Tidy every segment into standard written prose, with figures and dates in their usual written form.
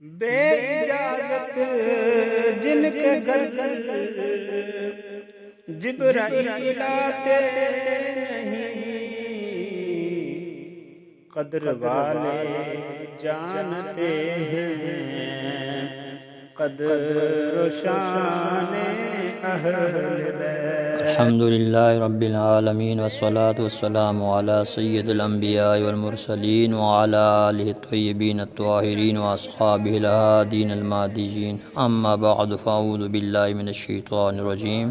بے اجازت جن کے گھر جبرائیل آتے نہیں، قدر والے جانتے ہیں قدر و شان اہل بیت۔ الحمدللہ رب العالمین والصلاة والسلام علی سید الانبیاء والمرسلین وعلی آلہ الطیبین الطاہرین واصحابہ الہادین المہدیین، اما بعد فاعوذ باللہ من الشیطان الرجیم،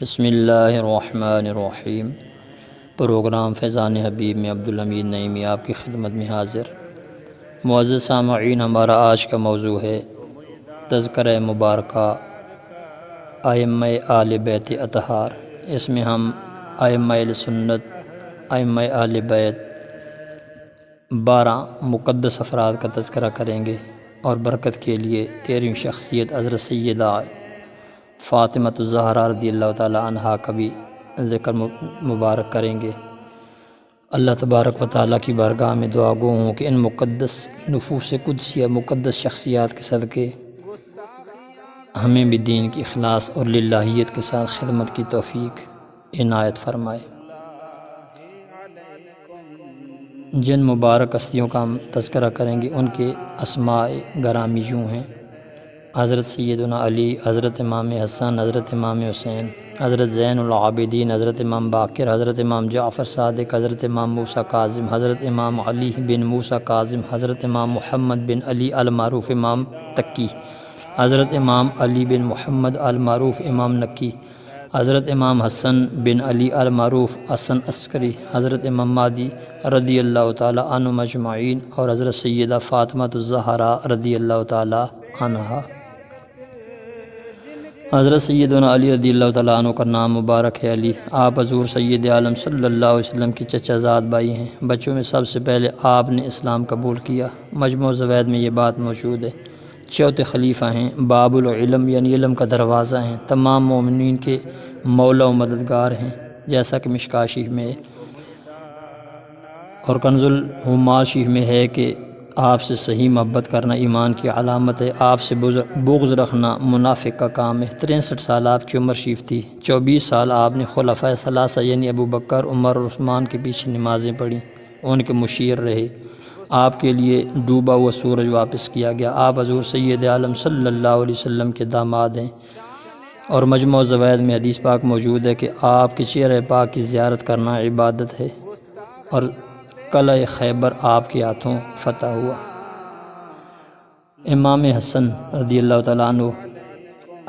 بسم اللہ الرحمن الرحیم۔ پروگرام فیضان حبیب میں عبدالحمید نعیمی آپ کی خدمت میں حاضر۔ معزز سامعین، ہمارا آج کا موضوع ہے تذکرہ مبارکہ ائمہ اہل بیت اطہار۔ اس میں ہم ائمہ اہل سنت، ائمہ اہل بیت 12 مقدس افراد کا تذکرہ کریں گے، اور برکت کے لیے 13ویں شخصیت حضرت سیدہ فاطمہ الزہرا رضی اللہ تعالی عنہا کا بھی ذکر مبارک کریں گے۔ اللہ تبارک و تعالیٰ کی بارگاہ میں دعا گو ہوں کہ ان مقدس نفوس قدسیہ، مقدس شخصیات کے صدقے ہمیں بھی دین کی اخلاص اور للہیت کے ساتھ خدمت کی توفیق عنایت فرمائے۔ جن مبارک ہستیوں کا ہم تذکرہ کریں گے ان کے اسماء گرامی یوں ہیں: حضرت سیدنا علی، حضرت امام حسن، حضرت امام حسین، حضرت زین العابدین، حضرت امام باقر، حضرت امام جعفر صادق، حضرت امام موسیٰ کاظم، حضرت امام علی بن موسیٰ کاظم، حضرت امام محمد بن علی المعروف امام تقی، حضرت امام علی بن محمد المعروف امام نقی، حضرت امام حسن بن علی المعروف حسن عسکری، حضرت امام مہدی رضی اللہ تعالی عنہ اجمعین، اور حضرت سیدہ فاطمہ الزہرا رضی اللہ تعالی عنہا۔ حضرت سیدنا علی رضی اللہ تعالیٰ عنہ کا نام مبارک ہے علی۔ آپ حضور سید عالم صلی اللہ علیہ وسلم کی چچا زاد بھائی ہیں۔ بچوں میں سب سے پہلے آپ نے اسلام قبول کیا۔ مجموع زوید میں یہ بات موجود ہے۔ چوتھے خلیفہ ہیں، باب العلم یعنی علم کا دروازہ ہیں، تمام مومنین کے مولا و مددگار ہیں، جیسا کہ مشکاہ شریف میں ہے، اور کنز العمال شریف میں ہے کہ آپ سے صحیح محبت کرنا ایمان کی علامت ہے، آپ سے بغض رکھنا منافق کا کام ہے۔ 63 سال آپ کی عمر شریف تھی۔ 24 سال آپ نے خلفائے ثلاثہ یعنی ابو بکر، عمر اور عثمان کے پیچھے نمازیں پڑھیں، ان کے مشیر رہے۔ آپ کے لیے ڈوبا ہوا سورج واپس کیا گیا۔ آپ حضور سید عالم صلی اللہ علیہ وسلم کے داماد ہیں، اور مجموع زوید میں حدیث پاک موجود ہے کہ آپ کے چہرہ پاک کی زیارت کرنا عبادت ہے، اور قلعہ خیبر آپ کے ہاتھوں فتح ہوا۔ امام حسن رضی اللہ تعالیٰ عنہ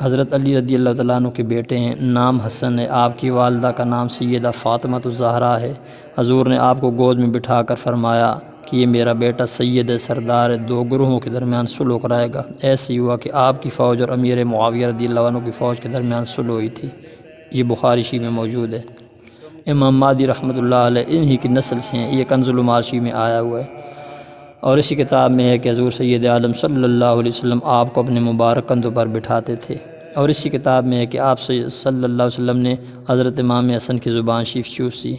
حضرت علی رضی اللہ تعالیٰ عنہ کے بیٹے ہیں۔ نام حسن ہے۔ آپ کی والدہ کا نام سیدہ فاطمہ الزہرا ہے۔ حضور نے آپ کو گود میں بٹھا کر فرمایا کہ یہ میرا بیٹا سید سردار ہے، 2 گروہوں کے درمیان صلح کرائے گا۔ ایسے ہی ہوا کہ آپ کی فوج اور امیر معاویہ رضی اللہ عنہ کی فوج کے درمیان صلح ہوئی تھی۔ یہ بخاری شریف میں موجود ہے۔ امام مہدی رحمۃ اللہ علیہ انہی کی نسل سے ہیں۔ یہ کنز العمال شریف میں آیا ہوا ہے، اور اسی کتاب میں ہے کہ حضور سید عالم صلی اللہ علیہ وسلم آپ کو اپنے مبارک کندھوں پر بٹھاتے تھے، اور اسی کتاب میں ہے کہ آپ صلی اللہ علیہ وسلم نے حضرت امام حسن کی زبان شریف چوسی۔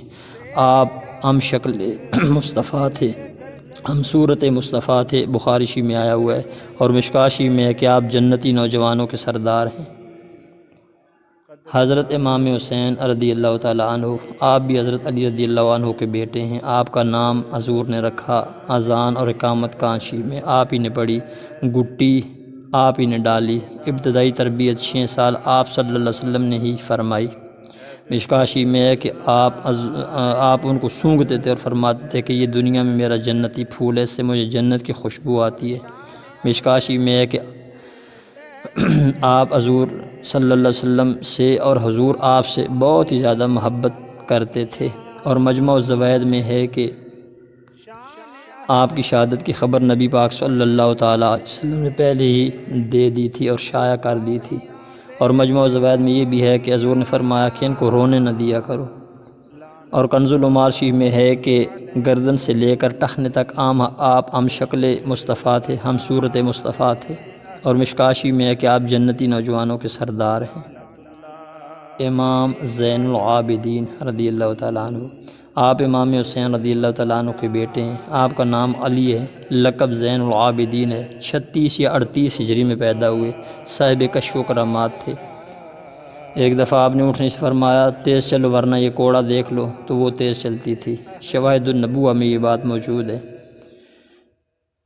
آپ ہم شکل مصطفیٰ تھے، ہم صورت مصطفیٰ تھے، بخاری شریف میں آیا ہوا ہے، اور مشکاہ شریف میں ہے کہ آپ جنتی نوجوانوں کے سردار ہیں۔ حضرت امام حسین رضی اللہ تعالیٰ عنہ، آپ بھی حضرت علی رضی اللہ عنہ کے بیٹے ہیں۔ آپ کا نام حضور نے رکھا اذان اور اقامت کانشی میں، آپ ہی نے پڑھی، گٹی آپ ہی نے ڈالی۔ ابتدائی تربیت 6 سال آپ صلی اللہ علیہ وسلم نے ہی فرمائی۔ مشکاہ شریف میں ہے کہ آپ ان کو سونگھتے تھے اور فرماتے تھے کہ یہ دنیا میں میرا جنتی پھول ہے، اس سے مجھے جنت کی خوشبو آتی ہے۔ مشکاہ شریف میں ہے کہ آپ حضور صلی اللہ علیہ وسلم سے اور حضور آپ سے بہت ہی زیادہ محبت کرتے تھے، اور مجموع زوید میں ہے کہ آپ کی شہادت کی خبر نبی پاک صلی اللہ تعالیٰ علیہ وسلم نے پہلے ہی دے دی تھی اور شائع کر دی تھی، اور مجموع زوید میں یہ بھی ہے کہ حضور نے فرمایا کہ ان کو رونے نہ دیا کرو، اور کنز العمال شریف میں ہے کہ گردن سے لے کر ٹخنے تک آپ ہم شکل مصطفیٰ تھے، ہم صورت مصطفیٰ تھے، اور مشکاہ شریف میں ہے کہ آپ جنتی نوجوانوں کے سردار ہیں۔ امام زین العابدین رضی اللہ تعالیٰ عنہ، آپ امام حسین رضی اللہ تعالیٰ عنہ کے بیٹے ہیں۔ آپ کا نام علی ہے، لقب زین العابدین ہے۔ 36 یا 38 ہجری میں پیدا ہوئے، صاحب کشف و کرامات تھے۔ ایک دفعہ آپ نے اٹھنے سے فرمایا تیز چلو ورنہ یہ کوڑا دیکھ لو، تو وہ تیز چلتی تھی۔ شواہد النبوہ میں یہ بات موجود ہے۔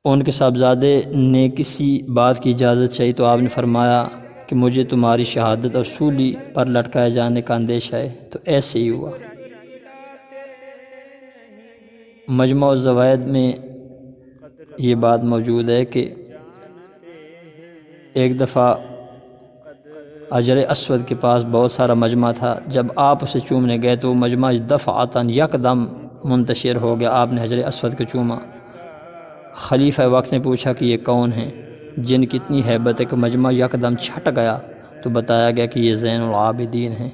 ان کے صاحبزادے نے کسی بات کی اجازت چاہی تو آپ نے فرمایا کہ مجھے تمہاری شہادت اور سولی پر لٹکائے جانے کا اندیشہ ہے، تو ایسے ہی ہوا۔ مجمع الزوائد میں یہ بات موجود ہے کہ ایک دفعہ حجر اسود کے پاس بہت سارا مجمع تھا، جب آپ اسے چومنے گئے تو وہ مجمع دفعتاً یکدم منتشر ہو گیا۔ آپ نے حجر اسود کو چوما۔ خلیفہ وقت نے پوچھا کہ یہ کون ہیں جن کی اتنی ہیبت ہے کہ مجمع یکدم چھٹ گیا، تو بتایا گیا کہ یہ زین العابدین ہیں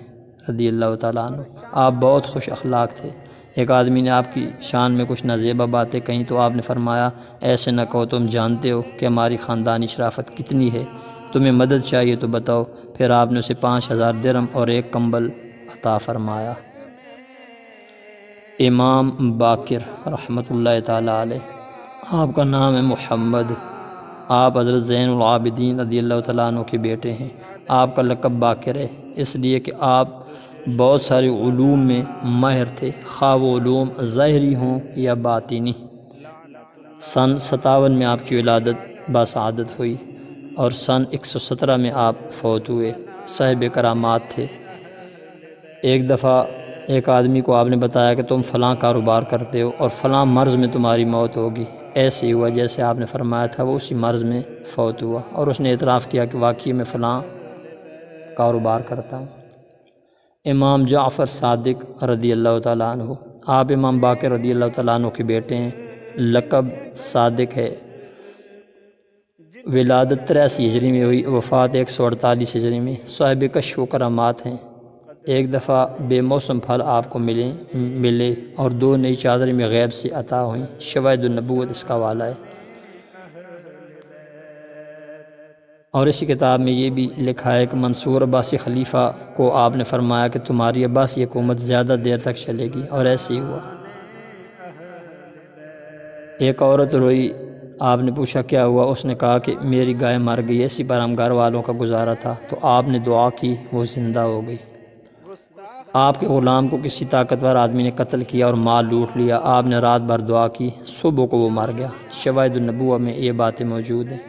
رضی اللہ تعالیٰ عنہ۔ آپ بہت خوش اخلاق تھے۔ ایک آدمی نے آپ کی شان میں کچھ نازیبہ باتیں کہیں تو آپ نے فرمایا ایسے نہ کہو، تم جانتے ہو کہ ہماری خاندانی شرافت کتنی ہے، تمہیں مدد چاہیے تو بتاؤ۔ پھر آپ نے اسے 5000 درہم اور ایک کمبل عطا فرمایا۔ امام باقر رحمۃ اللہ تعالیٰ علیہ، آپ کا نام ہے محمد۔ آپ حضرت زین العابدین رضی اللہ تعالیٰ عنہ کے بیٹے ہیں۔ آپ کا لقب باقر ہے اس لیے کہ آپ بہت سارے علوم میں ماہر تھے، خواہ وہ علوم ظاہری ہوں یا باطنی۔ سن 57 میں آپ کی ولادت باسعادت ہوئی اور سن 117 میں آپ فوت ہوئے۔ صاحب کرامات تھے۔ ایک دفعہ ایک آدمی کو آپ نے بتایا کہ تم فلاں کاروبار کرتے ہو اور فلاں مرض میں تمہاری موت ہوگی۔ ایسے ہی ہوا جیسے آپ نے فرمایا تھا، وہ اسی مرض میں فوت ہوا اور اس نے اعتراف کیا کہ واقعی میں فلاں کاروبار کرتا ہوں۔ امام جعفر صادق رضی اللہ تعالیٰ عنہ، آپ امام باقر رضی اللہ تعالیٰ عنہ کے بیٹے ہیں۔ لقب صادق ہے۔ ولادت 83 ہجری میں ہوئی، وفات 148 ہجری میں۔ صاحب کشف و کرامات ہیں۔ ایک دفعہ بے موسم پھل آپ کو ملے اور 2 نئی چادریں میں غیب سے عطا ہوئیں۔ شواہد النبوت اس کا حوالہ ہے۔ اور اسی کتاب میں یہ بھی لکھا ہے کہ منصور عباسی خلیفہ کو آپ نے فرمایا کہ تمہاری عباسی حکومت زیادہ دیر تک چلے گی، اور ایسے ہی ہوا۔ ایک عورت روئی، آپ نے پوچھا کیا ہوا؟ اس نے کہا کہ میری گائے مر گئی، اسی پر ہم گھر والوں کا گزارا تھا، تو آپ نے دعا کی، وہ زندہ ہو گئی۔ آپ کے غلام کو کسی طاقتور آدمی نے قتل کیا اور مال لوٹ لیا، آپ نے رات بھر دعا کی، صبح کو وہ مر گیا۔ شواہد النبوہ میں یہ باتیں موجود ہیں۔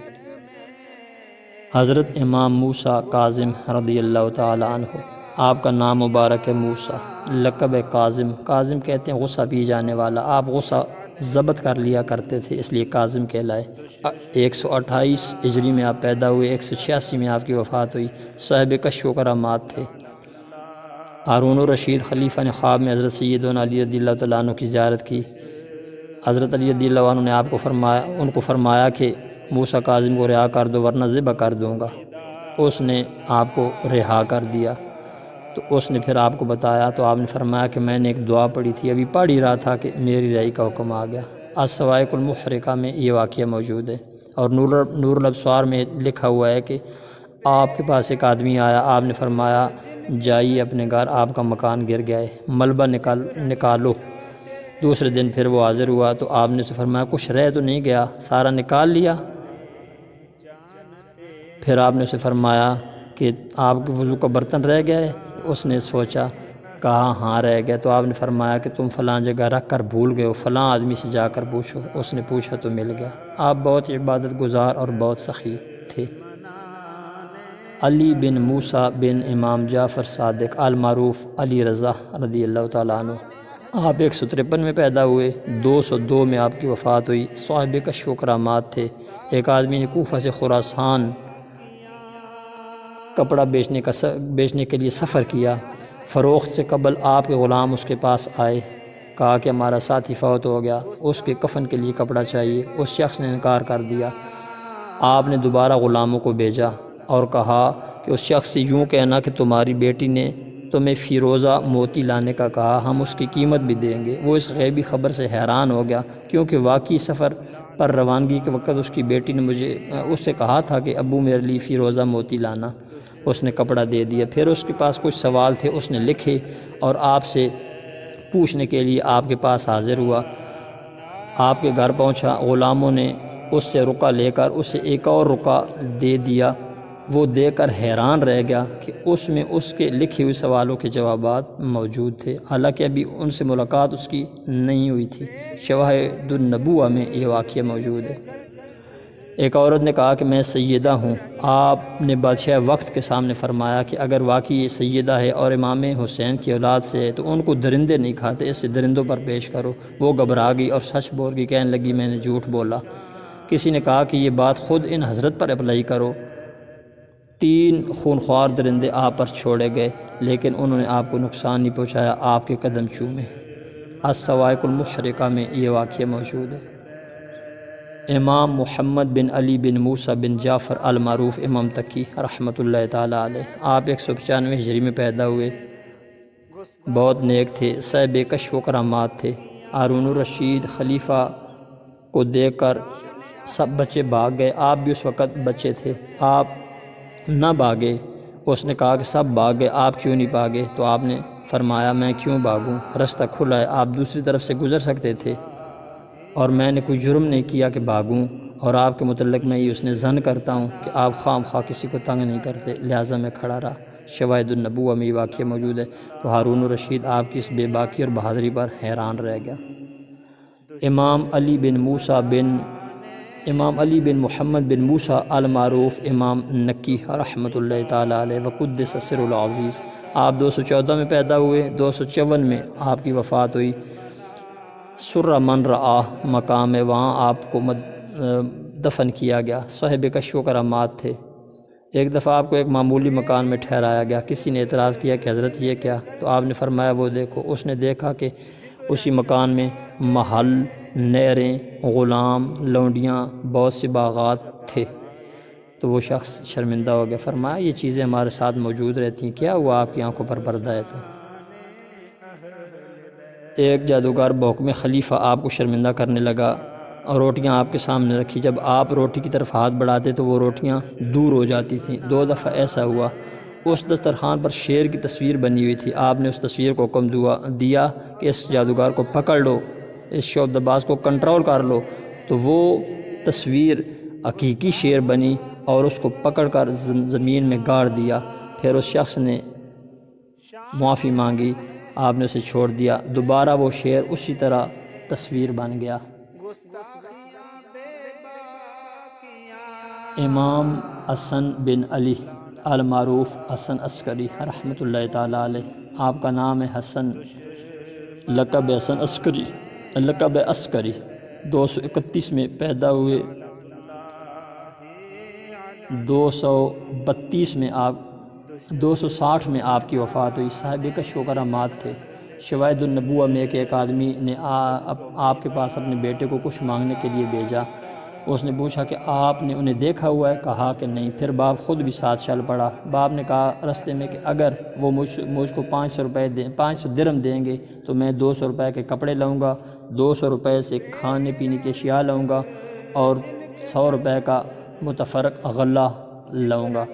حضرت امام موسیٰ کاظم رضی اللہ تعالیٰ عنہ، آپ کا نام مبارک ہے موسیٰ، لقب ہے کاظم۔ کاظم کہتے ہیں غصہ پی جانے والا۔ آپ غصہ ضبط کر لیا کرتے تھے، اس لیے کاظم کہلائے۔ 128 ہجری میں آپ پیدا ہوئے، 186 میں آپ کی وفات ہوئی۔ صاحب کشف و کرامات تھے۔ ہارون الرشید خلیفہ نے خواب میں حضرت سیدنا علی رضی اللہ تعالیٰ عنہ کی زیارت کی۔ حضرت علی رضی اللہ عنہ نے ان کو فرمایا کہ موسیٰ کاظم کو رہا کر دو ورنہ ذبح کر دوں گا۔ اس نے آپ کو رہا کر دیا، تو اس نے پھر آپ کو بتایا، تو آپ نے فرمایا کہ میں نے ایک دعا پڑھی تھی، ابھی پڑھ ہی رہا تھا کہ میری رہائی کا حکم آ گیا۔ الصواعق المحرقہ میں یہ واقعہ موجود ہے، اور نور الابصار میں لکھا ہوا ہے کہ آپ کے پاس ایک آدمی آیا، آپ نے فرمایا جائیے اپنے گھر، آپ کا مکان گر گیا ہے، ملبہ نکالو۔ دوسرے دن پھر وہ حاضر ہوا تو آپ نے اسے فرمایا کچھ رہ تو نہیں گیا، سارا نکال لیا؟ پھر آپ نے اسے فرمایا کہ آپ کے وضو کا برتن رہ گیا ہے؟ اس نے سوچا، کہا ہاں رہ گیا۔ تو آپ نے فرمایا کہ تم فلاں جگہ رکھ کر بھول گئے ہو، فلاں آدمی سے جا کر پوچھو۔ اس نے پوچھا تو مل گیا۔ آپ بہت عبادت گزار اور بہت سخی تھے۔ علی بن موسیٰ بن امام جعفر صادق المعروف علی رضا رضی اللہ تعالیٰ عنہ، آپ 153 میں پیدا ہوئے، 202 میں آپ کی وفات ہوئی۔ صاحب کشف و کرامات تھے۔ ایک آدمی نے کوفہ سے خراسان کپڑا بیچنے کے لیے سفر کیا۔ فروخت سے قبل آپ کے غلام اس کے پاس آئے، کہا کہ ہمارا ساتھی فوت ہو گیا، اس کے کفن کے لیے کپڑا چاہیے۔ اس شخص نے انکار کر دیا۔ آپ نے دوبارہ غلاموں کو بھیجا اور کہا کہ اس شخص سے یوں کہنا کہ تمہاری بیٹی نے تمہیں فیروزہ موتی لانے کا کہا، ہم اس کی قیمت بھی دیں گے۔ وہ اس غیبی خبر سے حیران ہو گیا، کیونکہ واقعی سفر پر روانگی کے وقت اس کی بیٹی نے اس سے کہا تھا کہ ابو میرے لیے فیروزہ موتی لانا۔ اس نے کپڑا دے دیا۔ پھر اس کے پاس کچھ سوال تھے، اس نے لکھے اور آپ سے پوچھنے کے لیے آپ کے پاس حاضر ہوا۔ آپ کے گھر پہنچا، غلاموں نے اس سے رقعہ لے کر اسے ایک اور رقعہ دے دیا۔ وہ دے کر حیران رہ گیا کہ اس میں اس کے لکھے ہوئے سوالوں کے جوابات موجود تھے، حالانکہ ابھی ان سے ملاقات اس کی نہیں ہوئی تھی۔ شواہد النبوہ میں یہ واقعہ موجود ہے۔ ایک عورت نے کہا کہ میں سیدہ ہوں۔ آپ نے بادشاہ وقت کے سامنے فرمایا کہ اگر واقعی یہ سیدہ ہے اور امام حسین کی اولاد سے ہے تو ان کو درندے نہیں کھاتے، اس سے درندوں پر پیش کرو۔ وہ گھبرا گئی اور سچ بول گئی، کہنے لگی میں نے جھوٹ بولا۔ کسی نے کہا کہ یہ بات خود ان حضرت پر اپلائی کرو۔ 3 خونخوار درندے آپ پر چھوڑے گئے، لیکن انہوں نے آپ کو نقصان نہیں پہنچایا، آپ کے قدم چومے۔ الصواعق المحرقہ میں یہ واقعہ موجود ہے۔ امام محمد بن علی بن موسیٰ بن جعفر المعروف امام تقی رحمۃ اللہ تعالیٰ علیہ، آپ 195 ہجری میں پیدا ہوئے۔ بہت نیک تھے، صاحب کشف و کرامات تھے۔ ہارون الرشید خلیفہ کو دیکھ کر سب بچے بھاگ گئے، آپ بھی اس وقت بچے تھے، آپ نہ بھاگے۔ اس نے کہا کہ سب بھاگ گئے، آپ کیوں نہیں بھاگے؟ تو آپ نے فرمایا میں کیوں بھاگوں، رستہ کھلا ہے، آپ دوسری طرف سے گزر سکتے تھے، اور میں نے کوئی جرم نہیں کیا کہ بھاگوں، اور آپ کے متعلق میں یہ اس نے ظن کرتا ہوں کہ آپ خام خواہ کسی کو تنگ نہیں کرتے، لہٰذا میں کھڑا رہا۔ شواہد النبوہ میں یہ واقعہ موجود ہے۔ تو ہارون الرشید آپ کی اس بے باکی اور بہادری پر حیران رہ گیا۔ امام علی بن محمد بن موسیٰ المعروف امام نقی رحمۃ اللہ تعالیٰ علیہ وقدس سر العزیز، آپ 214 میں پیدا ہوئے، 254 میں آپ کی وفات ہوئی۔ سرہ من رآ مقام ہے، وہاں آپ کو دفن کیا گیا۔ صاحب کشف و کرامات تھے۔ ایک دفعہ آپ کو ایک معمولی مکان میں ٹھہرایا گیا، کسی نے اعتراض کیا کہ حضرت یہ کیا؟ تو آپ نے فرمایا وہ دیکھو۔ اس نے دیکھا کہ اسی مکان میں محل، نہریں، غلام، لونڈیاں، بہت سے باغات تھے۔ تو وہ شخص شرمندہ ہو گیا، فرمایا یہ چیزیں ہمارے ساتھ موجود رہتی ہیں، کیا ہوا آپ کی آنکھوں پر پردہ ہے؟ تو ایک جادوگر بحکم خلیفہ آپ کو شرمندہ کرنے لگا اور روٹیاں آپ کے سامنے رکھی، جب آپ روٹی کی طرف ہاتھ بڑھاتے تو وہ روٹیاں دور ہو جاتی تھیں۔ 2 دفعہ ایسا ہوا۔ اس دسترخوان پر شیر کی تصویر بنی ہوئی تھی، آپ نے اس تصویر کو حکم دیا کہ اس جادوگر کو پکڑ لو، اس شعبدہ باز کو کنٹرول کر لو، تو وہ تصویر حقیقی شیر بنی اور اس کو پکڑ کر زمین میں گاڑ دیا۔ پھر اس شخص نے معافی مانگی، آپ نے اسے چھوڑ دیا، دوبارہ وہ شیر اسی طرح تصویر بن گیا۔ امام حسن بن علی المعروف حسن عسکری رحمۃ اللہ تعالیٰ علیہ، آپ کا نام ہے حسن، لقب حسن عسکری، لقب عسکری۔ 231 میں پیدا ہوئے، 232 میں 260 میں آپ کی وفات ہوئی۔ صاحب کشف و کرامات تھے۔ شواہد النبوہ میں کہ ایک آدمی نے آپ کے پاس اپنے بیٹے کو کچھ مانگنے کے لیے بھیجا، اس نے پوچھا کہ آپ نے انہیں دیکھا ہوا ہے؟ کہا کہ نہیں۔ پھر باپ خود بھی ساتھ چل پڑا۔ باپ نے کہا رستے میں کہ اگر وہ مجھ کو 500 درہم دیں گے تو میں 200 روپے کے کپڑے لاؤں گا، 200 روپے سے کھانے پینے کی اشیاء لاؤں گا، اور 100 روپے کا متفرق غلہ لاؤں گا۔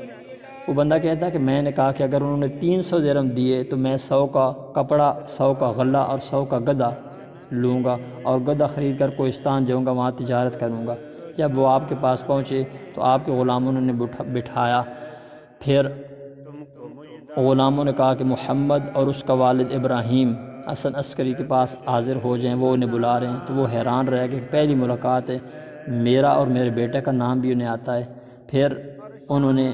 وہ بندہ کہتا ہے کہ میں نے کہا کہ اگر انہوں نے 300 درہم دیے تو میں 100 کا کپڑا، 100 کا غلہ اور 100 کا گدھا لوں گا، اور گدھا خرید کر کوہستان جاؤں گا، وہاں تجارت کروں گا۔ جب وہ آپ کے پاس پہنچے تو آپ کے غلاموں نے بٹھایا، پھر غلاموں نے کہا کہ محمد اور اس کا والد ابراہیم حسن عسکری کے پاس حاضر ہو جائیں، وہ انہیں بلا رہے ہیں۔ تو وہ حیران رہ گئے کہ پہلی ملاقات ہے، میرا اور میرے بیٹے کا نام بھی انہیں آتا ہے۔ پھر انہوں نے،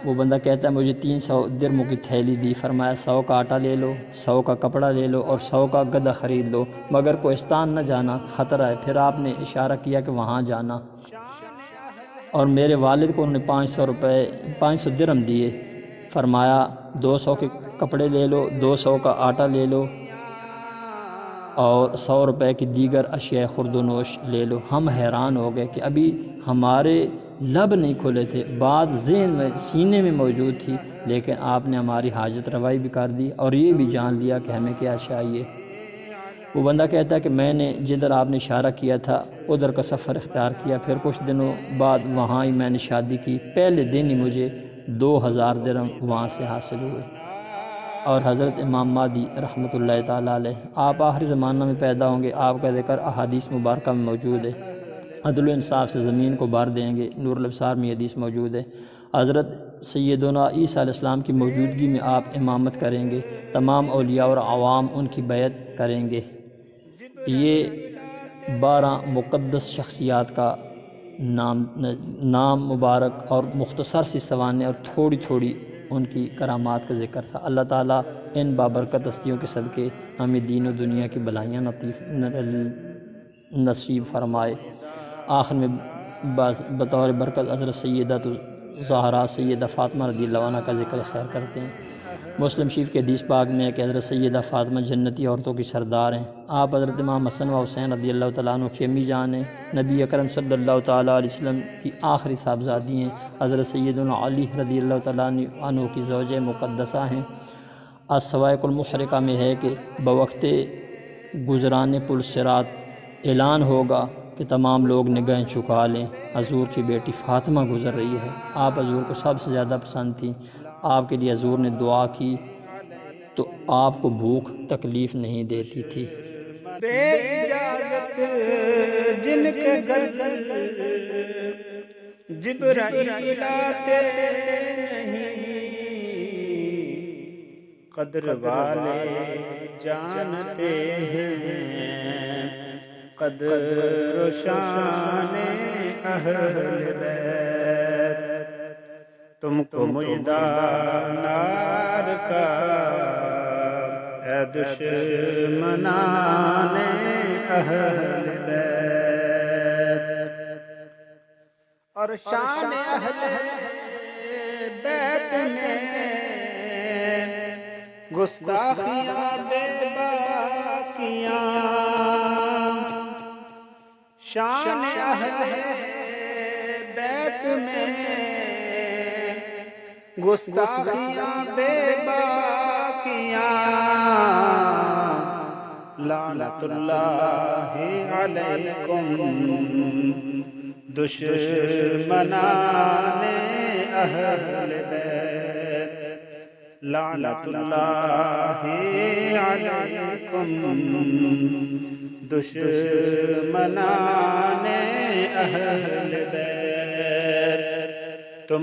وہ بندہ کہتا ہے مجھے 300 درہموں کی تھیلی دی، فرمایا 100 کا آٹا لے لو، 100 کا کپڑا لے لو اور 100 کا گدھا خرید لو، مگر کوہستان نہ جانا، خطرہ ہے۔ پھر آپ نے اشارہ کیا کہ وہاں جانا، اور میرے والد کو انہوں نے 500 درہم دیے، فرمایا 200 کے کپڑے لے لو، 200 کا آٹا لے لو اور 100 روپے کی دیگر اشیاء خرد و نوش لے لو۔ ہم حیران ہو گئے کہ ابھی ہمارے لب نہیں کھلے تھے، بات ذہن میں سینے میں موجود تھی، لیکن آپ نے ہماری حاجت روائی بھی کر دی اور یہ بھی جان لیا کہ ہمیں کیا چاہیے۔ وہ بندہ کہتا ہے کہ میں نے جدھر آپ نے اشارہ کیا تھا ادھر کا سفر اختیار کیا، پھر کچھ دنوں بعد وہاں ہی میں نے شادی کی، پہلے دن ہی مجھے 2000 درہم وہاں سے حاصل ہوئے۔ اور حضرت امام مہدی رحمۃ اللہ تعالیٰ علیہ۔ آپ آخری زمانہ میں پیدا ہوں گے، آپ کا ذکر احادیث مبارکہ میں موجود ہے۔ عدل و انصاف سے زمین کو بھر دیں گے، نور الابصار میں یہ حدیث موجود ہے۔ حضرت سیدنا عیسیٰ علیہ السلام کی موجودگی میں آپ امامت کریں گے، تمام اولیاء اور عوام ان کی بیعت کریں گے۔ یہ 12 مقدس شخصیات کا نام مبارک اور مختصر سی سوانح اور تھوڑی تھوڑی ان کی کرامات کا ذکر تھا۔ اللہ تعالیٰ ان بابرکت ہستیوں کے صدقے ہمیں دین و دنیا کی بھلائیاں نصیب فرمائے۔ آخر میں بطور برکت حضرت سیدہ زہرا سیدہ فاطمہ رضی اللہ عنہ کا ذکر خیر کرتے ہیں۔ مسلم شریف کے حدیث پاک میں ہے کہ حضرت سیدہ فاطمہ جنتی عورتوں کی سردار ہیں۔ آپ حضرت امام حسن و حسین رضی اللہ تعالیٰ عنہ کی امی جان ہیں۔ نبی اکرم صلی اللہ تعالیٰ علیہ وسلم کی آخری صاحبزادی ہیں۔ حضرت سیدنا علی رضی اللہ تعالیٰ عنہ کی زوجہ مقدسہ ہیں۔ الصواعق المحرقہ میں ہے کہ بوقت گزران پل صراط اعلان ہوگا کہ تمام لوگ نگاہیں جھکا لیں، حضور کی بیٹی فاطمہ گزر رہی ہے۔ آپ حضور کو سب سے زیادہ پسند تھیں۔ آپ کے لیے حضور نے دعا کی تو آپ کو بھوک تکلیف نہیں دیتی تھی۔ بے اجازت جن کے گھر جبرائیل آتے نہیں، قدر والے جانتے ہیں، قدر و شان اہل بیت۔ تم کو مجدہ نار کا اے دشمنان اہل بیت، اور شان اہل بیت میں گستاخیاں بے باکیاں، شان اہل بیت میں گستاخیاں بے باکیاں، لعنت اللہ علیکم دشمنان اہل بیت، لعنت اللہ علیکم دشمنان اہل بیت۔ تم